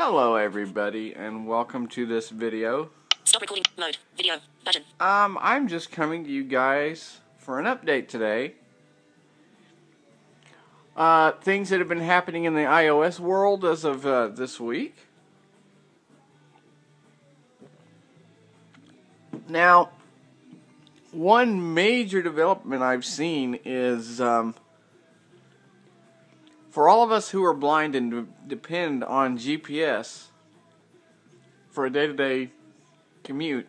Hello everybody and welcome to this video. Stop recording. Mode. Video. Button. I'm just coming to you guys for an update today. Things that have been happening in the iOS world as of this week. Now, one major development I've seen is for all of us who are blind and depend on GPS for a day-to-day commute,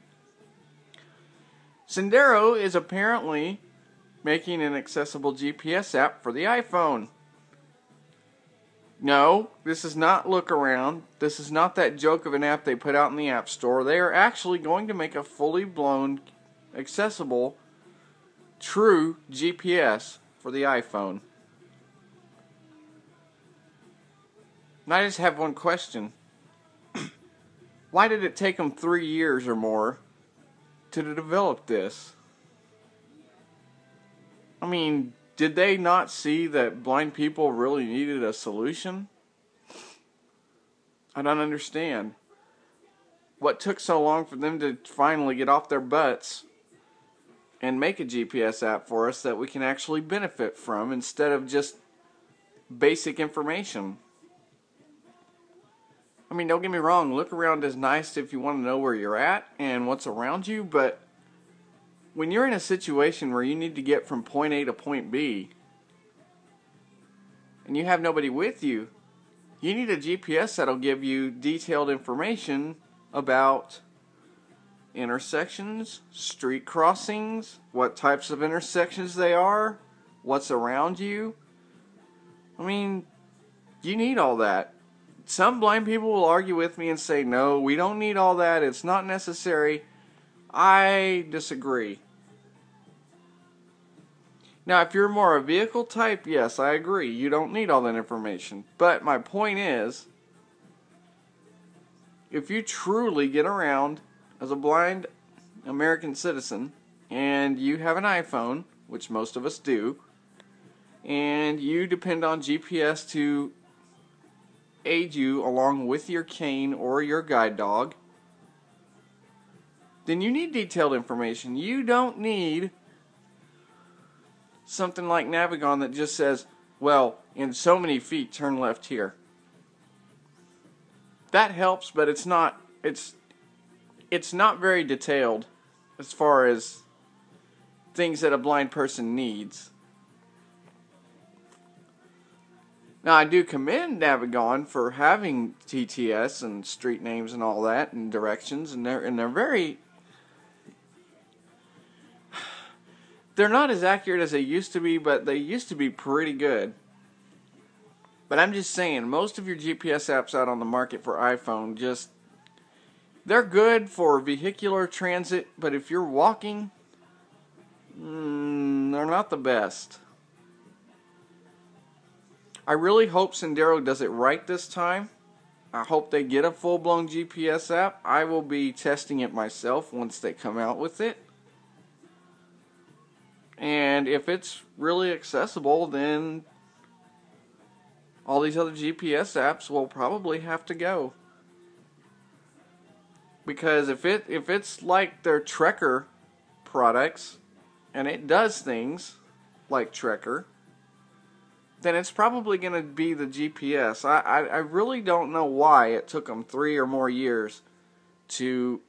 Sendero is apparently making an accessible GPS app for the iPhone. No, this is not Look Around. This is not that joke of an app they put out in the App Store. They are actually going to make a fully blown, accessible, true GPS for the iPhone. And I just have one question. Why did it take them 3 years or more to develop this? I mean, did they not see that blind people really needed a solution? I don't understand. What took so long for them to finally get off their butts and make a GPS app for us that we can actually benefit from instead of just basic information? I mean, don't get me wrong, Look Around is nice if you want to know where you're at and what's around you, but when you're in a situation where you need to get from point A to point B and you have nobody with you, you need a GPS that'll give you detailed information about intersections, street crossings, what types of intersections they are, what's around you. I mean, you need all that. Some blind people will argue with me and say, no, we don't need all that, it's not necessary. I disagree. Now, if you're more a vehicle type, yes, I agree. You don't need all that information. But my point is, if you truly get around as a blind American citizen and you have an iPhone, which most of us do, and you depend on GPS to aid you along with your cane or your guide dog, then you need detailed information. You don't need something like Navigon that just says, well, in so many feet, turn left here. That helps, but it's not very detailed as far as things that a blind person needs. Now, I do commend Navigon for having TTS and street names and all that and directions, and they're very... They're not as accurate as they used to be, but they used to be pretty good. But I'm just saying, most of your GPS apps out on the market for iPhone they're good for vehicular transit, but if you're walking, they're not the best. I really hope Sendero does it right this time. I hope they get a full-blown GPS app. I will be testing it myself once they come out with it. And if it's really accessible, then all these other GPS apps will probably have to go. Because if it's like their Trekker products, and it does things like Trekker, then it's probably going to be the GPS. I really don't know why it took them 3 or more years to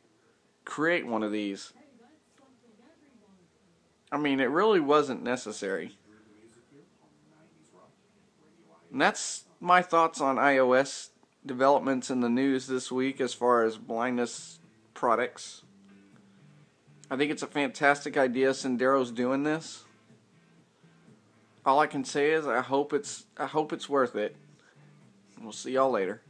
create one of these. I mean, it really wasn't necessary. And that's my thoughts on iOS developments in the news this week as far as blindness products. I think it's a fantastic idea Sendero's doing this. All I can say is I hope it's worth it. We'll see y'all later.